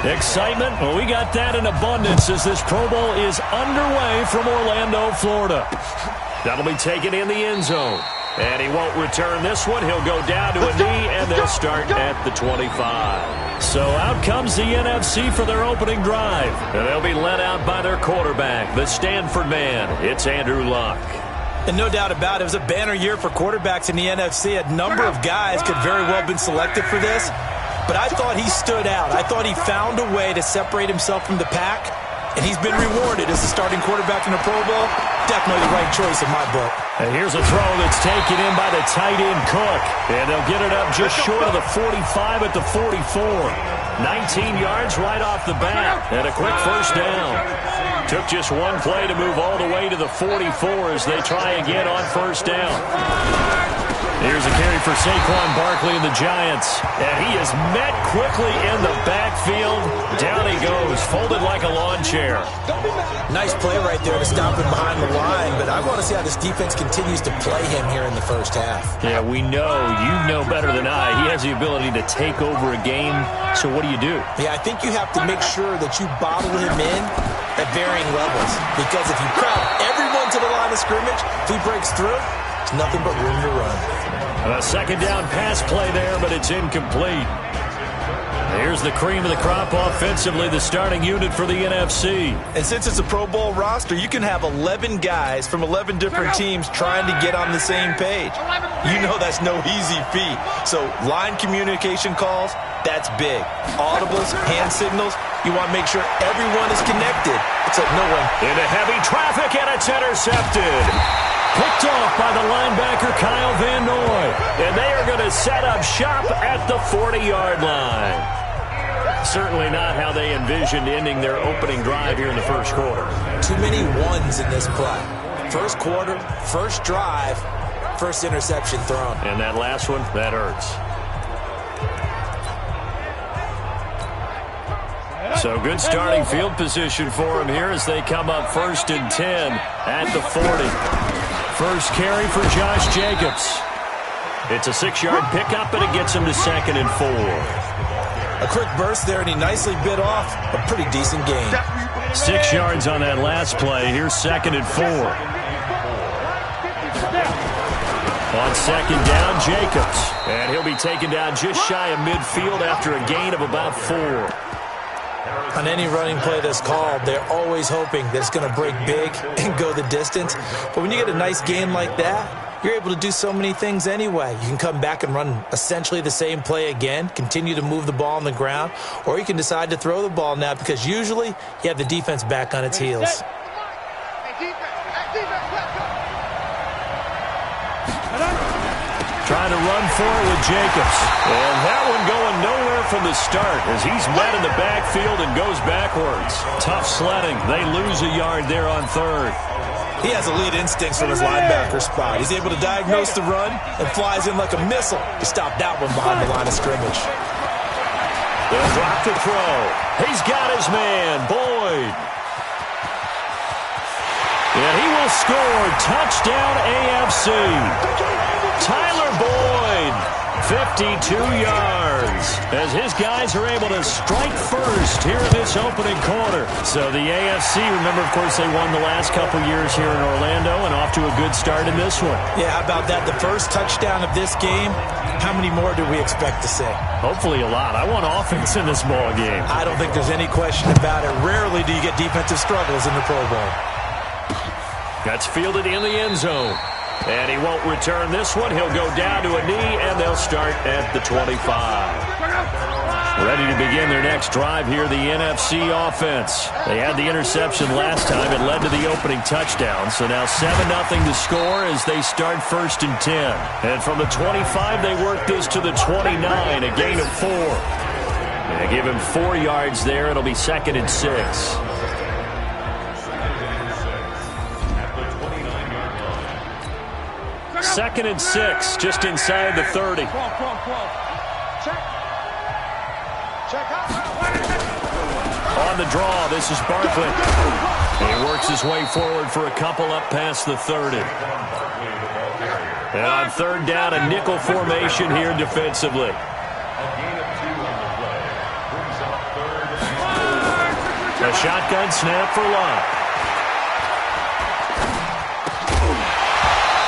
Excitement? Well, we got that in abundance as this Pro Bowl is underway from Orlando, Florida. That'll be taken in the end zone. And he won't return this one. He'll go down to a knee, and they'll start at the 25. So out comes the NFC for their opening drive. And they'll be led out by their quarterback, the Stanford man. It's Andrew Luck. And no doubt about it, it was a banner year for quarterbacks in the NFC. A number of guys could very well have been selected for this. But I thought he stood out. I thought he found a way to separate himself from the pack. And he's been rewarded as a starting quarterback in the Pro Bowl. Definitely the right choice in my book. And here's a throw that's taken in by the tight end Cook. And they'll get it up just short of the 45 at the 44. 19 yards right off the bat. And a quick first down. Took just one play to move all the way to the 44 as they try again on first down. Here's a carry for Saquon Barkley and the Giants. And he is met quickly in the backfield. Down he goes, folded like a lawn chair. Nice play right there to stop him behind the line, but I want to see how this defense continues to play him here in the first half. Yeah, we know, you know better than I, he has the ability to take over a game. So what do you do? Yeah, I think you have to make sure that you bottle him in at varying levels. Because if you crowd everyone to the line of scrimmage, if he breaks through, there's nothing but room to run. A second down pass play there, but it's incomplete. Here's the cream of the crop offensively, the starting unit for the NFC. And since it's a Pro Bowl roster, you can have 11 guys from 11 different teams trying to get on the same page. You know that's no easy feat. So line communication calls, that's big. Audibles, hand signals, you want to make sure everyone is connected. It's like no one. Into heavy traffic, and it's intercepted. Picked off by the linebacker Kyle Van Noy. And they are going to set up shop at the 40-yard line. Certainly not how they envisioned ending their opening drive here in the first quarter. Too many ones in this play. First quarter, first drive, first interception thrown. And that last one, that hurts. So good starting field position for him here as they come up 1st and 10 at the 40. First carry for Josh Jacobs. It's a 6-yard pickup, and it gets him to 2nd and 4. A quick burst there, and he nicely bit off a pretty decent gain. 6 yards on that last play. Here's 2nd and 4. On 2nd down, Jacobs. And he'll be taken down just shy of midfield after a gain of about 4. On any running play that's called, they're always hoping that it's going to break big and go the distance. But when you get a nice gain like that, you're able to do so many things anyway. You can come back and run essentially the same play again, continue to move the ball on the ground, or you can decide to throw the ball now because usually you have the defense back on its heels. Trying to run forward with Jacobs. And that one going nowhere from the start as he's met in the backfield and goes backwards. Tough sledding. They lose a yard there on 3rd. He has elite instincts from his linebacker spot. He's able to diagnose the run and flies in like a missile to stop that one behind the line of scrimmage. They'll drop to throw. He's got his man, Boyd. And he will score. Touchdown AFC. Tyler Boyd, 52 yards, as his guys are able to strike first here in this opening quarter. So the AFC, remember, of course, they won the last couple years here in Orlando and off to a good start in this one. Yeah, how about that? The first touchdown of this game, how many more do we expect to see? Hopefully a lot. I want offense in this ball game. I don't think there's any question about it. Rarely do you get defensive struggles in the Pro Bowl. That's fielded in the end zone. And he won't return this one. He'll go down to a knee, and they'll start at the 25. Ready to begin their next drive here, the NFC offense. They had the interception last time. It led to the opening touchdown. So now 7-0 to score as they start 1st and 10. And from the 25, they work this to the 29, a gain of 4. They give him 4 yards there. It'll be 2nd and 6. Second and 6, just inside the 30. On the draw, this is Barkley. He works his way forward for a couple up past the 30. And on 3rd down, a nickel formation here defensively. A shotgun snap for Locke.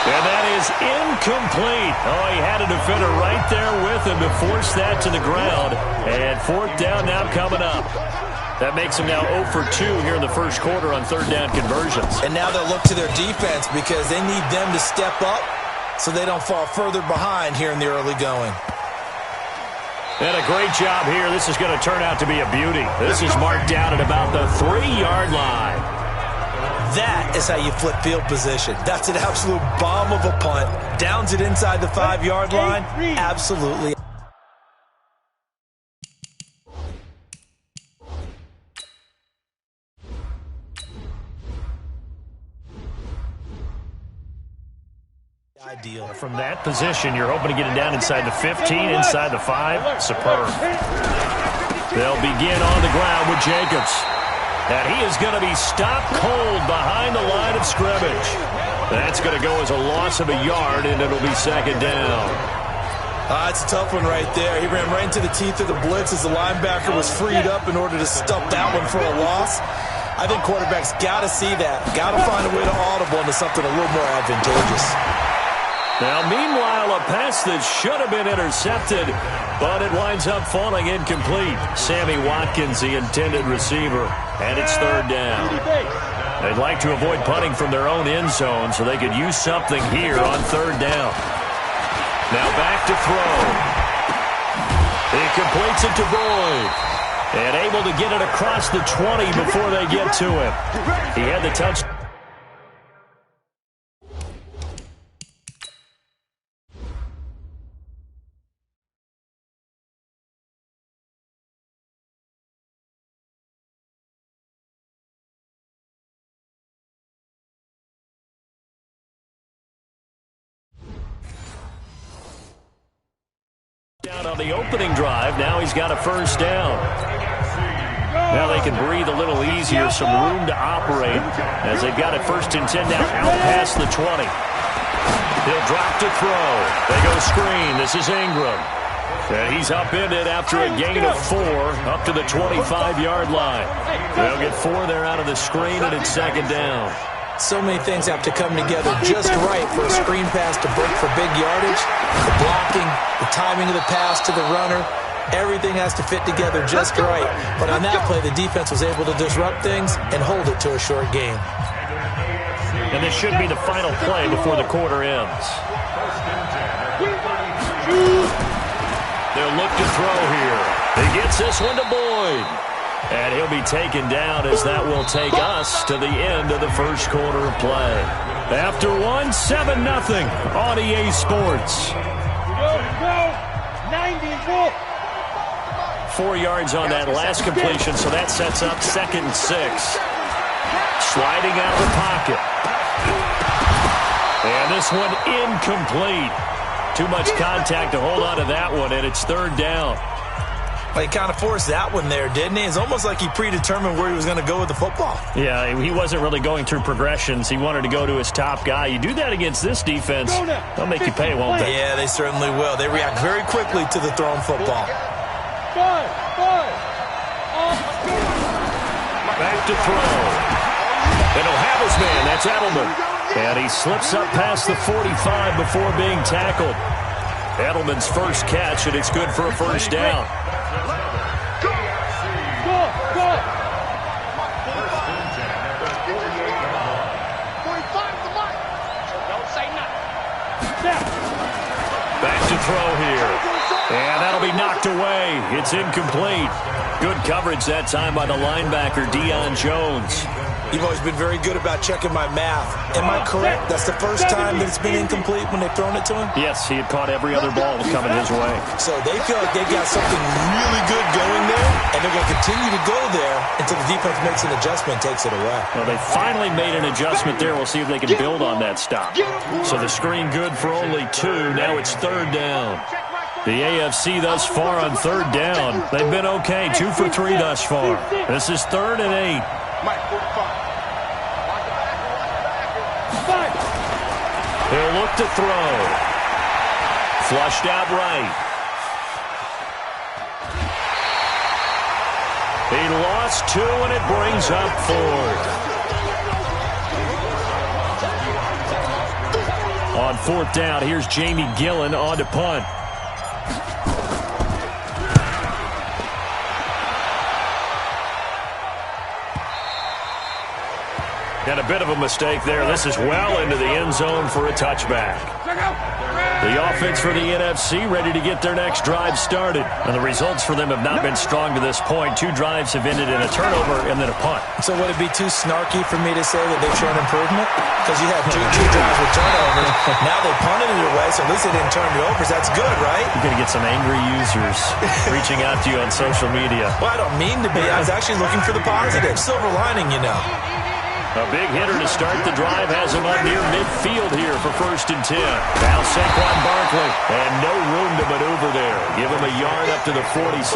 And that is incomplete. Oh, he had a defender right there with him to force that to the ground. And fourth down now coming up. That makes him now 0 for 2 here in the first quarter on third down conversions. And now they'll look to their defense because they need them to step up so they don't fall further behind here in the early going. And a great job here. This is going to turn out to be a beauty. This is marked down at about the 3-yard line. That is how you flip field position. That's an absolute bomb of a punt. Downs it inside the 5-yard line. Absolutely. Ideal. From that position, you're hoping to get it down inside the 15, inside the 5. Superb. They'll begin on the ground with Jacobs. And he is going to be stopped cold behind the line of scrimmage. That's going to go as a loss of a yard, and it'll be second down. It's a tough one right there. He ran right into the teeth of the blitz as the linebacker was freed up in order to stuff that one for a loss. I think quarterbacks got to see that. Got to find a way to audible into something a little more advantageous. Now, meanwhile, a pass that should have been intercepted, but it winds up falling incomplete. Sammy Watkins, the intended receiver, and it's third down. They'd like to avoid punting from their own end zone so they could use something here on third down. Now back to throw. He completes it to Boyd. And able to get it across the 20 before they get to him. He had the touch. Down on the opening drive. Now he's got a first down. Now they can breathe a little easier, some room to operate as they've got it first and 10 now out past the 20. He'll drop to throw. They go screen. This is Ingram. And he's upended after a gain of 4 up to the 25-yard line. They'll get 4 there out of the screen, and it's second down. So many things have to come together just right for a screen pass to break for big yardage. The blocking, the timing of the pass to the runner, everything has to fit together just right. But on that play, the defense was able to disrupt things and hold it to a short gain. And this should be the final play before the quarter ends. They'll look to throw here. He gets this one to Boyd. And he'll be taken down as that will take us to the end of the first quarter of play. After 1, 7-0 on EA Sports. 4 yards on that last completion, so that sets up 2nd and 6. Sliding out of the pocket. And this one incomplete. Too much contact to hold on to that one, and it's third down. Well, he kind of forced that one there, didn't he? It's almost like he predetermined where he was going to go with the football. Yeah, he wasn't really going through progressions. He wanted to go to his top guy. You do that against this defense, they'll make you pay, won't they? Yeah, they certainly will. They react very quickly to the thrown football. Back to throw. And he'll have his man. That's Edelman. And he slips up past the 45 before being tackled. Edelman's first catch, and it's good for a first down. Back to throw here. And that'll be knocked away. It's incomplete. Good coverage that time by the linebacker, Deion Jones. You've always been very good about checking my math. Am I correct? That's the first time that it's been incomplete when they've thrown it to him? Yes, he had caught every other ball that was coming his way. So they feel like they've got something really good going there, and they're going to continue to go there until the defense makes an adjustment and takes it away. Well, they finally made an adjustment there. We'll see if they can build on that stop. So the screen good for only 2. Now it's third down. The AFC thus far on third down. They've been okay, 2 for 3 thus far. This is 3rd and 8. He'll look to throw. Flushed out right. He lost 2, and it brings up 4th. On 4th down, here's Jamie Gillen on to punt. And a bit of a mistake there. This is well into the end zone for a touchback. The offense for the NFC ready to get their next drive started. And the results for them have not been strong to this point. 2 drives have ended in a turnover and then a punt. So would it be too snarky for me to say that they've shown improvement? Because you had two drives with turnovers. Now they punted it away, so at least they didn't turn it over. So that's good, right? You're going to get some angry users reaching out to you on social media. Well, I don't mean to be. I was actually looking for the positive. Silver lining, you know. A big hitter to start the drive has him up near midfield here for 1st and 10. Now Saquon Barkley, and no room to maneuver there. Give him a yard up to the 47.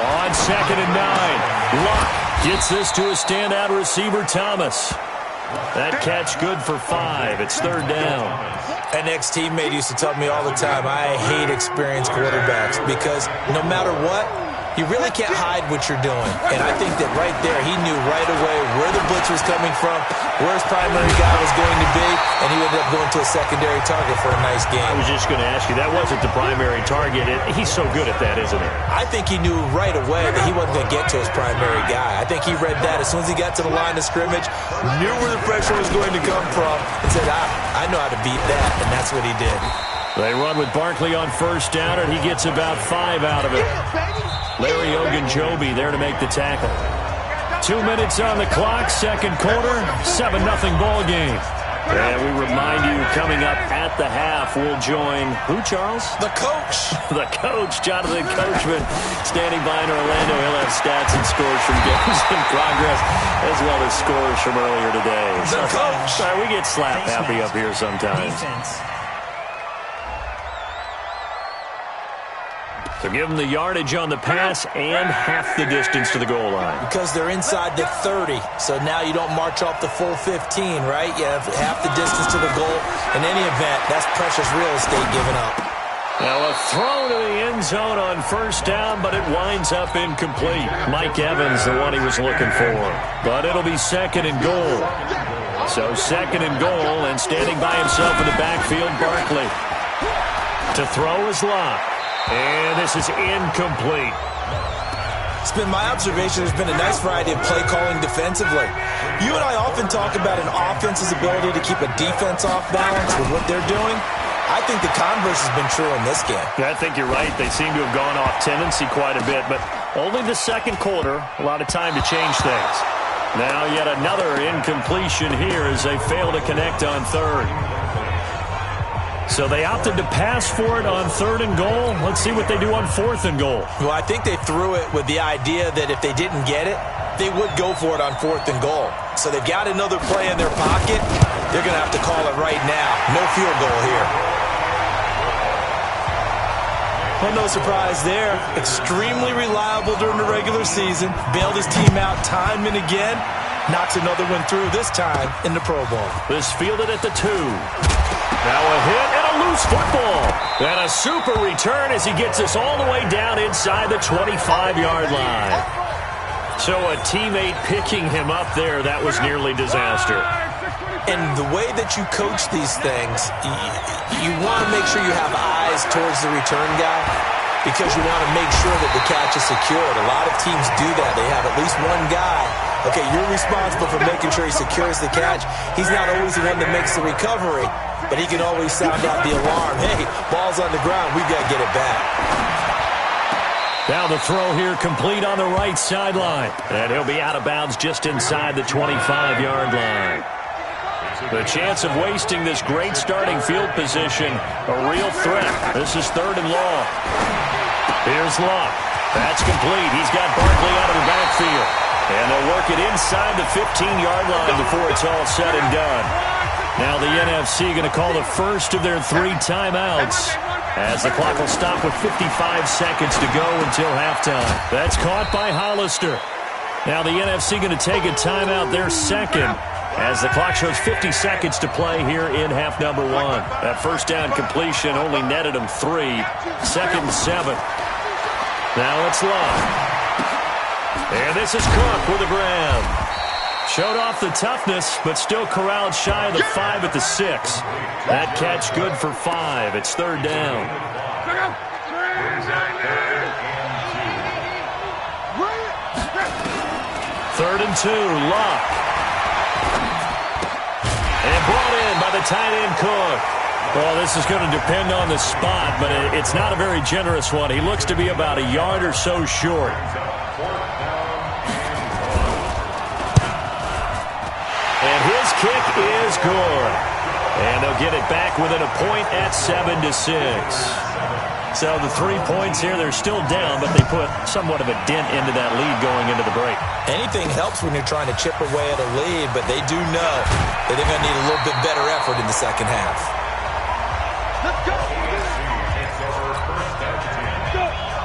On 2nd and 9, Luck gets this to a standout receiver, Thomas. That catch good for 5. It's 3rd down. An ex-teammate used to tell me all the time, I hate experienced quarterbacks because no matter what, you really can't hide what you're doing. And I think that right there, he knew right away where the blitz was coming from, where his primary guy was going to be, and he ended up going to a secondary target for a nice game. I was just going to ask you, that wasn't the primary target. He's so good at that, isn't he? I think he knew right away that he wasn't going to get to his primary guy. I think he read that as soon as he got to the line of scrimmage, knew where the pressure was going to come from, and said, I know how to beat that, and that's what he did. They run with Barkley on 1st down, and he gets about 5 out of it. Larry Ogunjobi there to make the tackle. 2 minutes on the clock, 2nd quarter, 7-0 ball game. And we remind you, coming up at the half, we'll join who, Charles? The coach. The coach, Jonathan Coachman, standing by in Orlando. He'll have stats and scores from games in progress, as well as scores from earlier today. The coach. Sorry, we get slap happy up here sometimes. Defense. So give them the yardage on the pass and half the distance to the goal line. Because they're inside the 30, so now you don't march off the full 15, right? You have half the distance to the goal. In any event, that's precious real estate given up. Now a throw to the end zone on 1st down, but it winds up incomplete. Mike Evans, the one he was looking for. But it'll be 2nd and goal. So 2nd and goal, and standing by himself in the backfield, Barkley. To throw is Locke. And this is incomplete. It's been my observation there's been a nice variety of play calling defensively. You and I often talk about an offense's ability to keep a defense off balance with what they're doing. I think the converse has been true in this game. Yeah, I think you're right. They seem to have gone off tendency quite a bit, but only the 2nd quarter, a lot of time to change things. Now yet another incompletion here as they fail to connect on 3rd. So they opted to pass for it on 3rd and goal. Let's see what they do on 4th and goal. Well, I think they threw it with the idea that if they didn't get it, they would go for it on 4th and goal. So they've got another play in their pocket. They're going to have to call it right now. No field goal here. Well, no surprise there. Extremely reliable during the regular season. Bailed his team out time and again. Knocks another one through, this time in the Pro Bowl. This fielded at the 2. Now a hit and a loose football. And a super return as he gets us all the way down inside the 25-yard line. So a teammate picking him up there, that was nearly disaster. And the way that you coach these things, you want to make sure you have eyes towards the return guy because you want to make sure that the catch is secured. A lot of teams do that. They have at least one guy. Okay, you're responsible for making sure he secures the catch. He's not always the one that makes the recovery, but he can always sound out the alarm. Hey, ball's on the ground. We've got to get it back. Now the throw here complete on the right sideline. And he'll be out of bounds just inside the 25-yard line. The chance of wasting this great starting field position, a real threat. This is 3rd and long. Here's Luck. That's complete. He's got Barkley out of the backfield. And they'll work it inside the 15-yard line before it's all said and done. Now the NFC going to call the first of their 3 timeouts as the clock will stop with 55 seconds to go until halftime. That's caught by Hollister. Now the NFC going to take a timeout, their 2nd. as the clock shows 50 seconds to play here in half number one. That first down completion only netted him 3. Second and 7. Now it's Love. And this is Cook with a grab. Showed off the toughness, but still corralled shy of the 5 at the 6. That catch good for 5. It's third down. Third and 2, Luck. And brought in by the tight end, Cook. Well, this is going to depend on the spot, but it's not a very generous one. He looks to be about a yard or so short. And his kick is good. And they'll get it back within a point at 7-6. So the 3 points here, they're still down, but they put somewhat of a dent into that lead going into the break. Anything helps when you're trying to chip away at a lead, but they do know that they're going to need a little bit better effort in the second half. Let's go.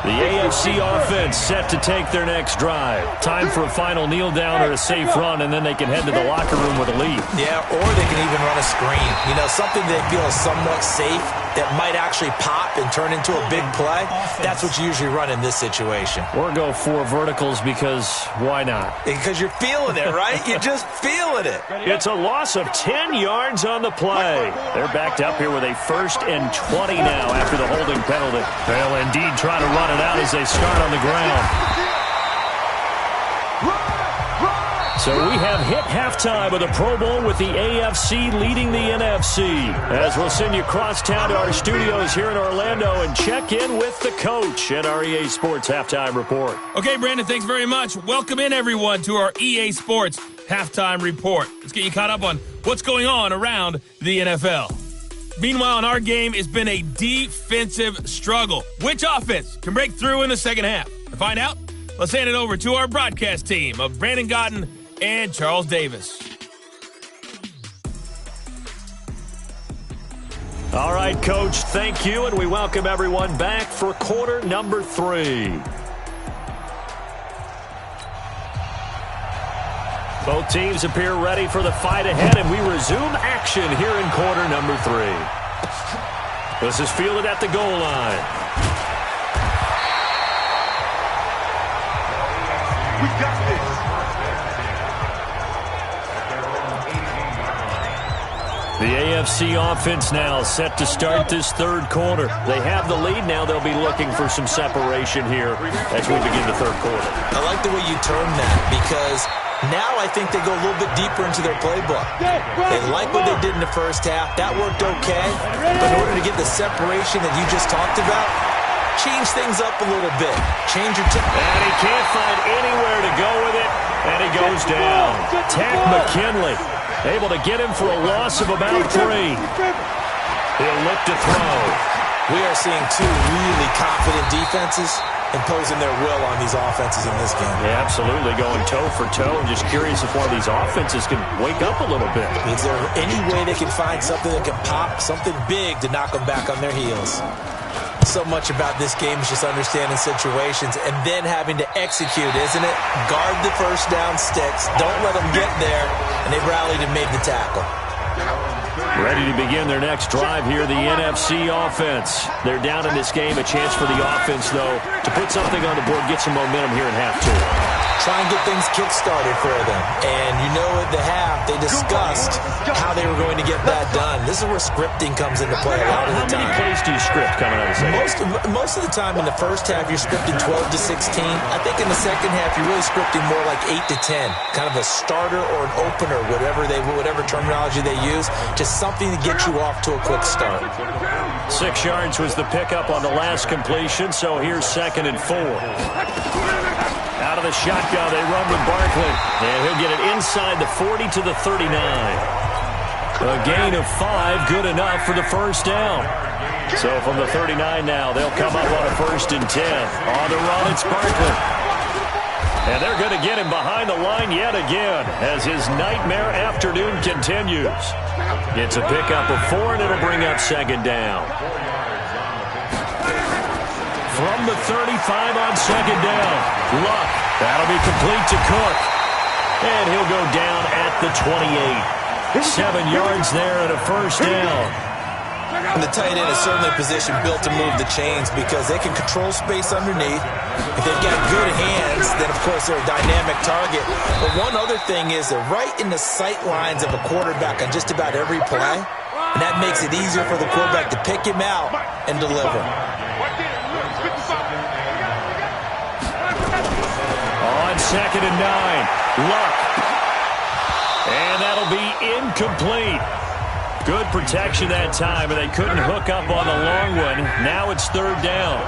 The AFC offense set to take their next drive. Time for a final kneel down or a safe run, and then they can head to the locker room with a lead. Yeah, or they can even run a screen. You know, something they feel is somewhat safe that might actually pop and turn into a big play. That's what you usually run in this situation. Or go 4 verticals because why not? Because you're feeling it, right? You're just feeling it. It's a loss of 10 yards on the play. They're backed up here with a 1st and 20 now after the holding penalty. They'll indeed try to run it out as they start on the ground. So we have hit halftime of the Pro Bowl with the AFC leading the NFC. As we'll send you cross town to our studios here in Orlando and check in with the coach at our EA Sports Halftime Report. Okay, Brandon, thanks very much. Welcome in, everyone, to our EA Sports Halftime Report. Let's get you caught up on what's going on around the NFL. Meanwhile, in our game, it's been a defensive struggle. Which offense can break through in the second half? To find out, let's hand it over to our broadcast team of Brandon Gotten and Charles Davis. All right, Coach, thank you, and we welcome everyone back for quarter number 3. Both teams appear ready for the fight ahead, and we resume action here in quarter number 3. This is fielded at the goal line. We got this. The AFC offense now set to start this third quarter. They have the lead now. They'll be looking for some separation here as we begin the third quarter. I like the way you term that because now I think they go a little bit deeper into their playbook. They like what they did in the first half. That worked okay. But in order to get the separation that you just talked about, change things up a little bit. Change your tempo. And he can't find anywhere to go with it, and he goes down. Tack McKinley able to get him for a loss of about 3. He'll look to throw. We are seeing 2 really confident defenses imposing their will on these offenses in this game. Yeah, absolutely, going toe for toe. I'm just curious if one of these offenses can wake up a little bit. Is there any way they can find something that can pop, something big to knock them back on their heels? So much about this game is just understanding situations and then having to execute, isn't it? Guard the first down sticks. Don't let them get there. And they rallied and made the tackle. Ready to begin their next drive here, the NFC offense. They're down in this game. A chance for the offense, though, to put something on the board, get some momentum here in half 2. Try and get things kick-started for them. And you know at the half, they discussed how they were going to get that done. This is where scripting comes into play a lot of the time. How many plays do you script coming out of the second? Most of the time in the first half, you're scripting 12 to 16. I think in the second half, you're really scripting more like 8 to 10. Kind of a starter or an opener, whatever terminology they use. Just something to get you off to a quick start. 6 yards was the pickup on the last completion, so here's 2nd and 4. Out of the shotgun, they run with Barkley, and he'll get it inside the 40 to the 39. A gain of 5, good enough for the first down. So from the 39 now, they'll come up on a 1st and 10. On the run, it's Barkley. And they're going to get him behind the line yet again as his nightmare afternoon continues. It's a pickup of 4, and it'll bring up 2nd down. From the 35 on 2nd down. Luck. That'll be complete to Cook. And he'll go down at the 28. 7 yards there and a first down. And the tight end is certainly a position built to move the chains because they can control space underneath. If they've got good hands, then, of course, they're a dynamic target. But one other thing is they're right in the sight lines of a quarterback on just about every play. And that makes it easier for the quarterback to pick him out and deliver. On 2nd and 9, Luck. And that'll be incomplete. Good protection that time, and they couldn't hook up on the long one. Now it's 3rd down.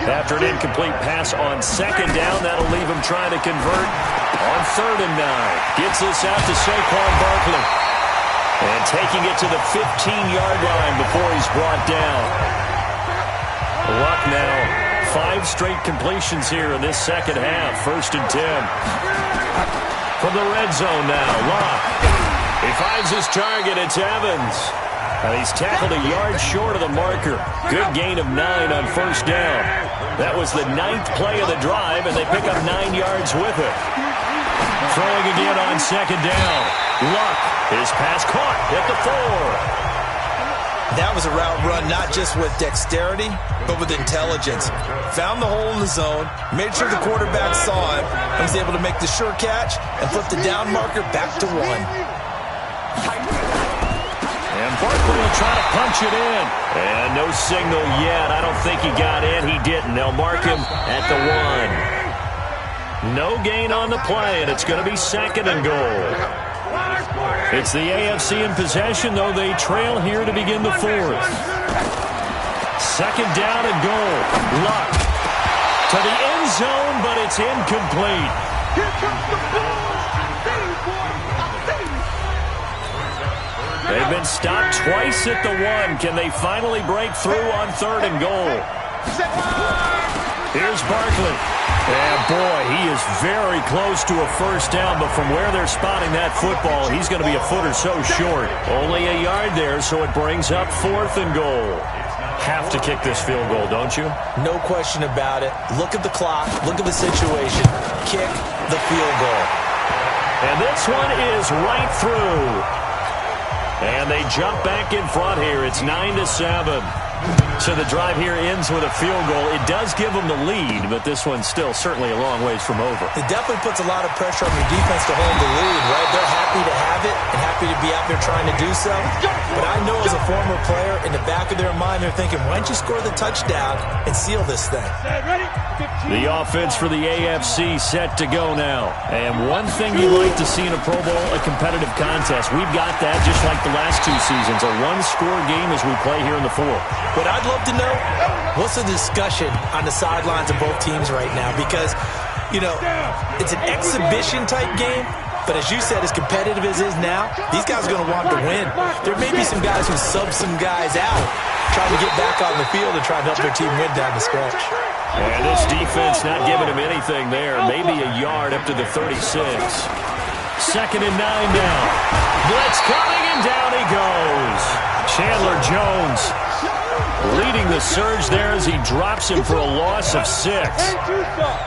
After an incomplete pass on 2nd down, that'll leave him trying to convert on 3rd and 9. Gets this out to Saquon Barkley. And taking it to the 15-yard line before he's brought down. Luck now, 5 straight completions here in this second half. 1st and 10. From the red zone now, Luck. He finds his target. It's Evans. And he's tackled a yard short of the marker. Good gain of 9 on 1st down. That was the 9th play of the drive, and they pick up 9 yards with it. Throwing again on 2nd down. Luck. His pass caught at the 4. That was a route run not just with dexterity, but with intelligence. Found the hole in the zone, made sure the quarterback saw him, and was able to make the sure catch and flip the down marker back to 1. And Barkley will try to punch it in. And no signal yet. I don't think he got in. He didn't. They'll mark him at the 1. No gain on the play, and it's going to be 2nd and goal. It's the AFC in possession, though they trail here to begin the 4th. 2nd down and goal. Luck to the end zone, but it's incomplete. Here comes the ball. They've been stopped twice at the 1. Can they finally break through on 3rd and goal? Here's Barkley. And boy, he is very close to a first down, but from where they're spotting that football, he's going to be a foot or so short. Only a yard there, so it brings up 4th and goal. Have to kick this field goal, don't you? No question about it. Look at the clock. Look at the situation. Kick the field goal. And this one is right through. And they jump back in front here. It's 9-7. So the drive here ends with a field goal. It does give them the lead, but this one's still certainly a long ways from over. It definitely puts a lot of pressure on your defense to hold the lead, right? They're happy to have it and happy to be out there trying to do so. But I know as a former player, in the back of their mind, they're thinking, why don't you score the touchdown and seal this thing? The offense for the AFC set to go now. And one thing you'd like to see in a Pro Bowl, a competitive contest. We've got that just like the last 2 seasons, a one-score game as we play here in the 4th. What I'd love to know, what's the discussion on the sidelines of both teams right now? Because, you know, it's an exhibition-type game, but as you said, as competitive as it is now, these guys are going to want to win. There may be some guys who sub some guys out, trying to get back on the field and try to help their team win down the stretch. And this defense not giving him anything there. Maybe a yard up to the 36. 2nd and 9 now. Blitz coming, and down he goes. Chandler Jones leading the surge there as he drops him for a loss of 6.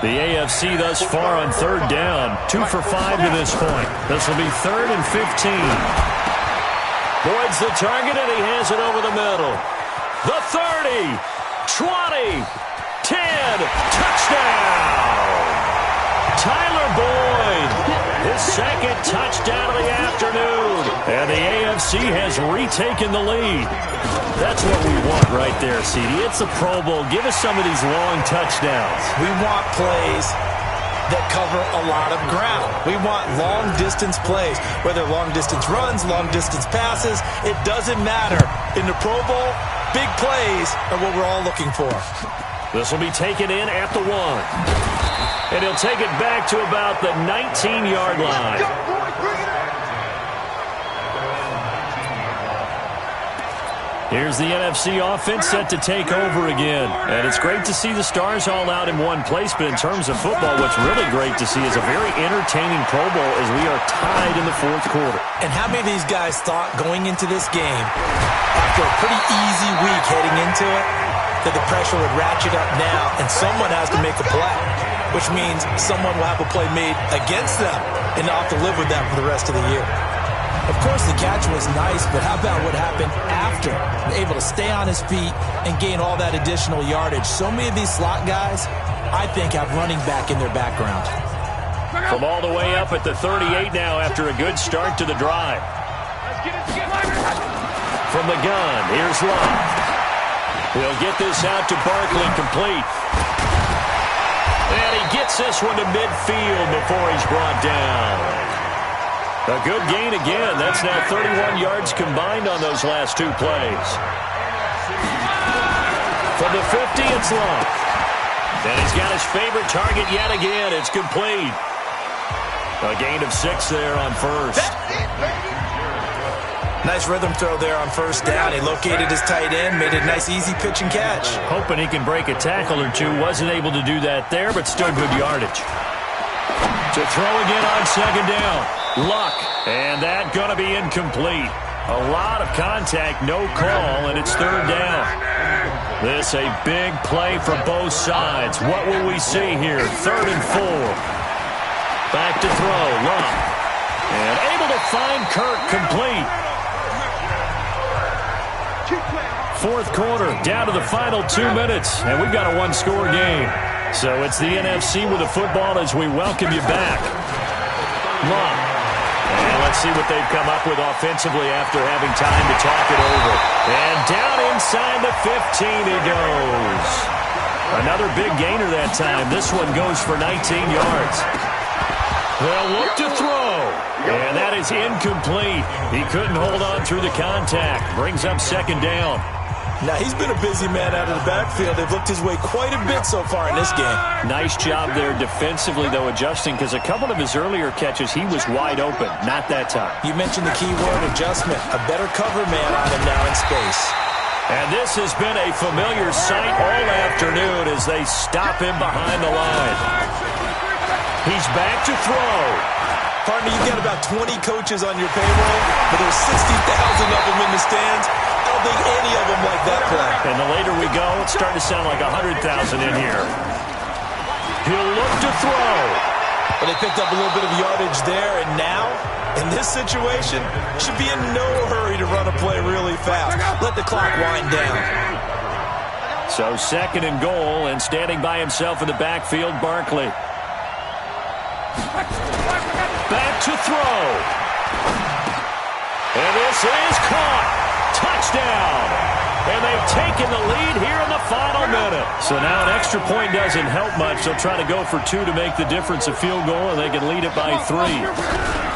The AFC thus far on 3rd down. 2 for 5 to this point. This will be 3rd and 15. Boyd's the target, and he has it over the middle. The 30, 20, 10, touchdown! Tyler Boyd, his 2nd touchdown of the afternoon. And the AFC has retaken the lead. That's what we want right there, CD. It's a Pro Bowl. Give us some of these long touchdowns. We want plays that cover a lot of ground. We want long-distance plays, whether long-distance runs, long-distance passes. It doesn't matter. In the Pro Bowl, big plays are what we're all looking for. This will be taken in at the 1. And he'll take it back to about the 19-yard line. Here's the NFC offense set to take over again. And it's great to see the stars all out in one place, but in terms of football, what's really great to see is a very entertaining Pro Bowl as we are tied in the 4th quarter. And how many of these guys thought going into this game, after a pretty easy week heading into it, that the pressure would ratchet up now and someone has to make a play, which means someone will have a play made against them. and I'll have to live with that for the rest of the year. Of course, the catch was nice, but how about what happened after? Able to stay on his feet and gain all that additional yardage. So many of these slot guys, I think, have running back in their background. From all the way up at the 38 now after a good start to the drive. From the gun, here's Love. He'll get this out to Barkley, complete. And he gets this one to midfield before he's brought down. A good gain again. That's now 31 yards combined on those last two plays. From the 50, it's Love. And he's got his favorite target yet again. It's complete. A gain of 6 there on first. Nice rhythm throw there on first down. He located his tight end, made it a nice, easy pitch and catch. Hoping he can break a tackle or two. Wasn't able to do that there, but still good yardage. To throw again on second down. Luck. And that going to be incomplete. A lot of contact, no call, and it's third down. This a big play for both sides. What will we see here? 3rd and 4. Back to throw. Luck. And able to find Kirk, complete. Fourth quarter, down to the final 2 minutes, and we've got a one-score game. So it's the NFC with the football as we welcome you back. Long. And let's see what they've come up with offensively after having time to talk it over. And down inside the 15 he goes. Another big gainer that time. This one goes for 19 yards. They'll look to throw. And that is incomplete. He couldn't hold on through the contact. Brings up second down. Now, he's been a busy man out of the backfield. They've looked his way quite a bit so far in this game. Nice job there defensively, though, adjusting, because a couple of his earlier catches, he was wide open. Not that time. You mentioned the key word, adjustment. A better cover man on him now in space. And this has been a familiar sight all afternoon as they stop him behind the line. He's back to throw. Partner, you've got about 20 coaches on your payroll, but there's 60,000 of them in the stands. I don't think any of them like that play. And the later we go, it's starting to sound like 100,000 in here. He'll look to throw. But they picked up a little bit of yardage there, and now, in this situation, should be in no hurry to run a play really fast. Let the clock wind down. So 2nd and goal, and standing by himself in the backfield, Barkley. Back to throw. And this is caught. Touchdown. And they've taken the lead here in the final minute. So now an extra point doesn't help much. They'll try to go for 2 to make the difference a field goal, and they can lead it by 3.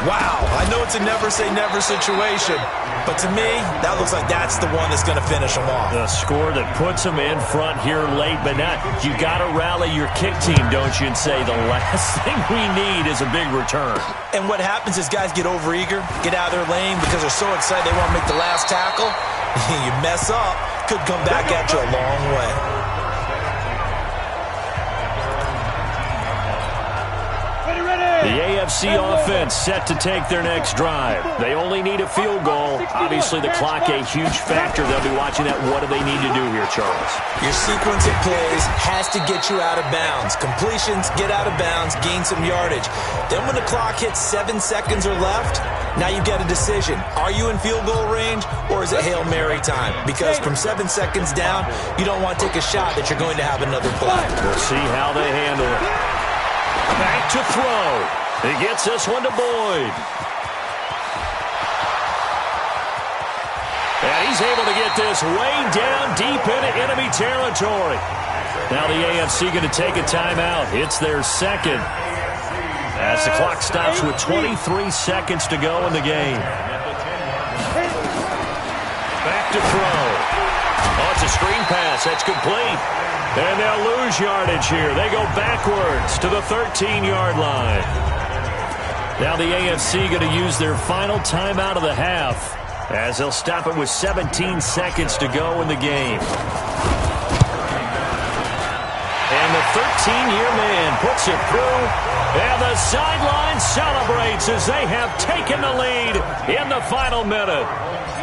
Wow, I know it's a never-say-never situation, but to me, that looks like that's the one that's going to finish them off. The score that puts them in front here late, but now you got to rally your kick team, don't you, and say the last thing we need is a big return. And what happens is guys get overeager, get out of their lane because they're so excited they want to make the last tackle. You mess up, could come back at you a long way. The AFC offense set to take their next drive. They only need a field goal. Obviously, the clock a huge factor. They'll be watching that. What do they need to do here, Charles? Your sequence of plays has to get you out of bounds. Completions, get out of bounds, gain some yardage. Then when the clock hits 7 seconds or left, now you've got a decision. Are you in field goal range, or is it Hail Mary time? Because from 7 seconds down, you don't want to take a shot that you're going to have another play. We'll see how they handle it. Back to throw. He gets this one to Boyd. And he's able to get this way down deep into enemy territory. Now the AFC going to take a timeout. It's their second. As the clock stops with 23 seconds to go in the game. Back to throw. Oh, it's a screen pass. That's complete. And they'll lose yardage here. They go backwards to the 13-yard line. Now the AFC going to use their final timeout of the half as they'll stop it with 17 seconds to go in the game. And the 13-year man puts it through, and the sideline celebrates as they have taken the lead in the final minute.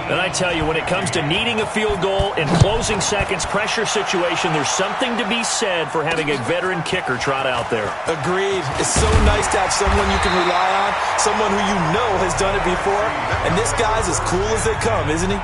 And I tell you, when it comes to needing a field goal in closing seconds, pressure situation, there's something to be said for having a veteran kicker trot out there. Agreed. It's so nice to have someone you can rely on, someone who you know has done it before. And this guy's as cool as they come, isn't he?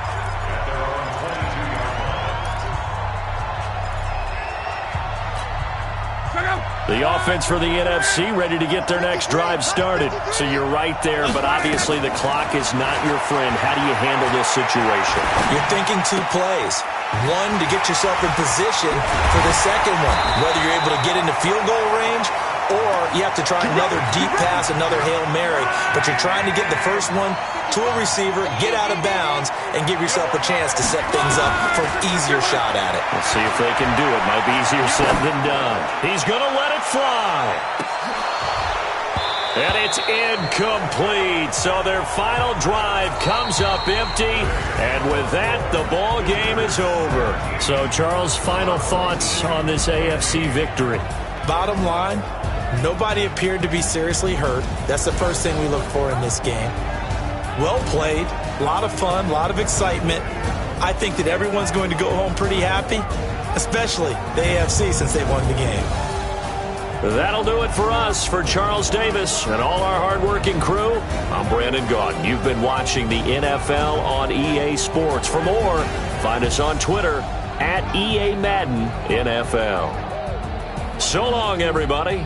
The offense for the NFC ready to get their next drive started. So you're right there, but obviously the clock is not your friend. How do you handle this situation? You're thinking 2 plays. One, to get yourself in position for the second one, whether you're able to get into field goal range or you have to try another deep pass, another Hail Mary. But you're trying to get the first one to a receiver, get out of bounds, and give yourself a chance to set things up for an easier shot at it. Let's see if they can do it. Might be easier said than done. He's going to let it fly. And it's incomplete. So their final drive comes up empty. And with that, the ball game is over. So, Charles, final thoughts on this AFC victory? Bottom line, nobody appeared to be seriously hurt. That's the first thing we look for in this game. Well played, a lot of fun, a lot of excitement. I think that everyone's going to go home pretty happy, especially the AFC since they won the game. That'll do it for us. For Charles Davis and all our hardworking crew, I'm Brandon Gaudin. You've been watching the NFL on EA Sports. For more, find us on Twitter at EA Madden NFL. So long, everybody.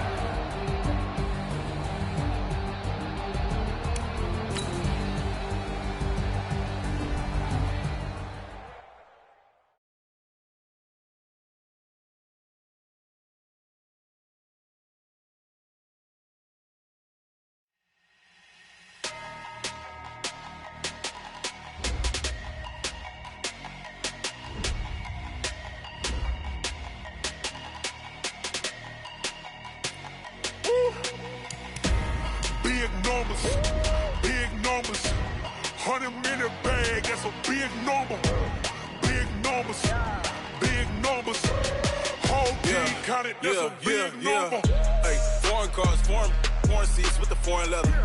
Big numbers, 100-minute bag, that's a big number. Big numbers, whole team counted, that's a big number. Hey, foreign cars, foreign seats with the foreign leather.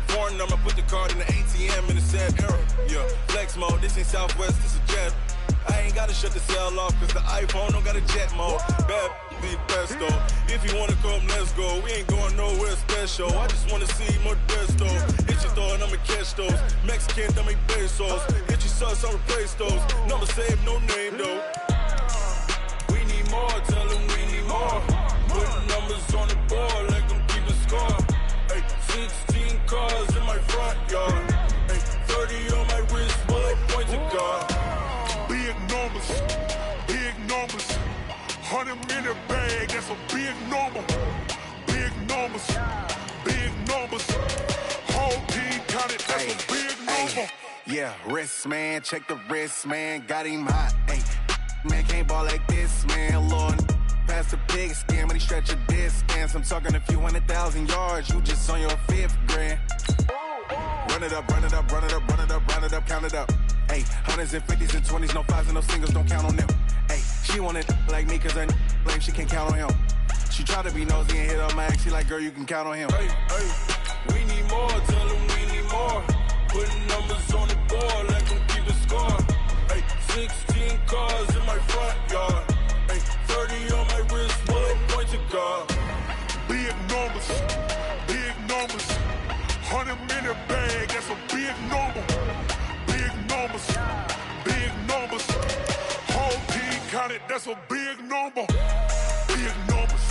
Foreign number, put the card in the ATM in the sad era. Yeah, flex mode, this ain't Southwest, this is jet. I ain't gotta shut the cell off, cause the iPhone don't got a jet mode. Bad be the best though. If you wanna come, let's go. We ain't going nowhere special. I just wanna see more Modesto. Hit your throw and I'ma catch those. Mexican, dummy pesos. Hit your sus, I'll replace those. Number saved, no name though. We need more, tell them we need more. Put numbers on the board, let them keep the score. Hey, 16 cars in my front yard. Hey, 30 on my wrist, bullet point to God. Big numbers, 100-minute bag, that's a big number. Big numbers, whole team counted, that's a big number. Yeah, wrist man, check the wrist man, got him hot. Hey, man can't ball like this, man. Lord, past the big scam, when he stretch a distance. I'm talking a few 100,000 yards, you just on your 5th grand. Run it up, count it up. Hey, hundreds and 50s and 20s, no 5s and no singles, don't count on them. Hey, she wanted like me cause her blame, she can't count on him. She tried to be nosy and hit her max, she like, girl, you can count on him. Hey, we need more, tell them we need more. Putting numbers on the board, let them keep the score. Hey, 16 cars in my front yard. Hey, 30 on my wrist, bullet point to God. Big numbers, 100-minute bag, that's a big number. Big numbers, whole team counted, that's a big number. Big numbers,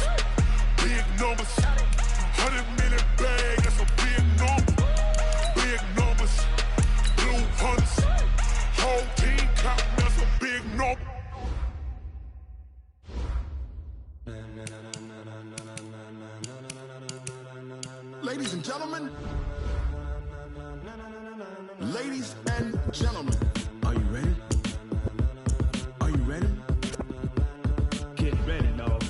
100-minute bag, that's a big number. Big numbers, blue hunts, whole team counting, that's a big number. Ladies and gentlemen, are you ready? Are you ready? Get ready, dog.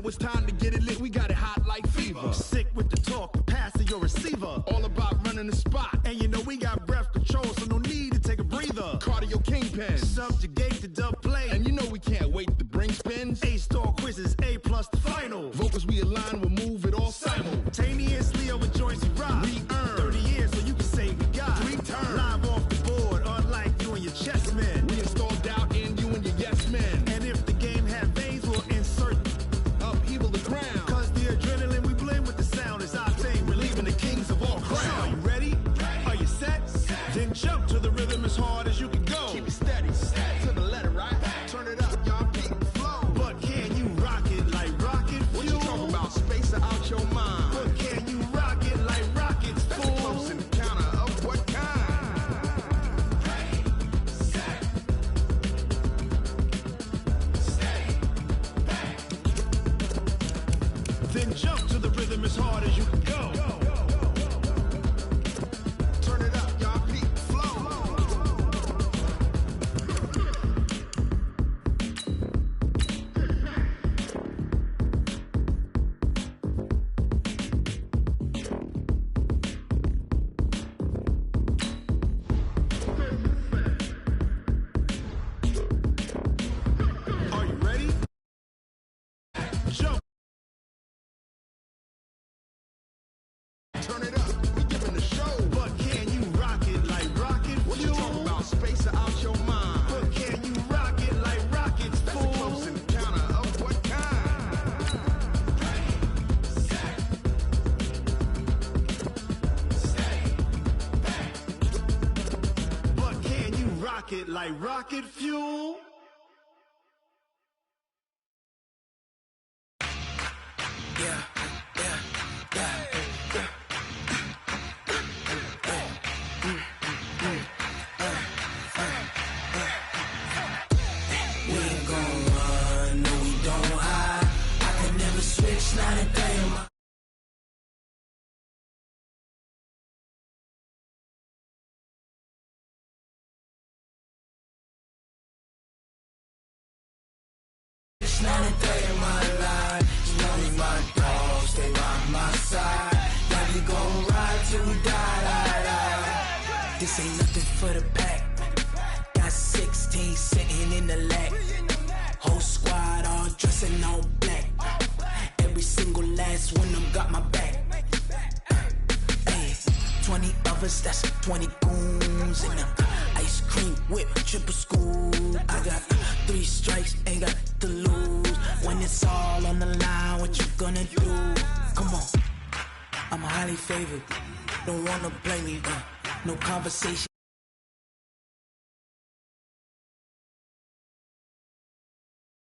it's time to get it lit, we got it hot like fever. Sick with the talk, the pass to your receiver. All about running the spot. And you know we got breath control, so no need to take a breather. Cardio kingpin. Subjugate the dub play. And you know we can't wait to bring spins. A-star quizzes, A+ the final. Vocals we align, we'll move it all simultaneously over joints we rock. We earn 30 years, so you can say we got 3 turns. Live off the board, unlike you and your chess men. We install doubt in you and your yes men. And if the game had veins, we'll insert upheaval the ground. Cause the adrenaline we blend with the sound is our thing. Relieving the kings of all crowns. So are you ready? Are you set? Then jump to the rhythm as hard as you can go. Keep it steady, to the letter, right? Turn it up, y'all, keep it flow. But can you rock it like rocket fuel? What you talking about? Space or out your mind? But can you rock it like rockets, That's fool? a close encounter of what kind? Then jump to the rhythm as hard as you can go. Turn it up, y'all, keep it flow. Are you ready? Jump. Turn it up, we giving the show. But can you rock it like rocket fuel? What you talking about? Space or out your mind? But can you rock it like rockets, That's a fool? close encounter of what kind? But can you rock it like rocket fuel? This ain't nothing for the pack. Got 16 sitting in the lap. Whole squad all dressing all black. Every single last one of them got my back. Hey, 20 of us, that's 20 goons. And ice cream whip, triple scoop. I got 3 strikes, ain't got to lose. When it's all on the line, what you gonna do? Come on, I'm highly favored. Don't wanna blame me, no conversation.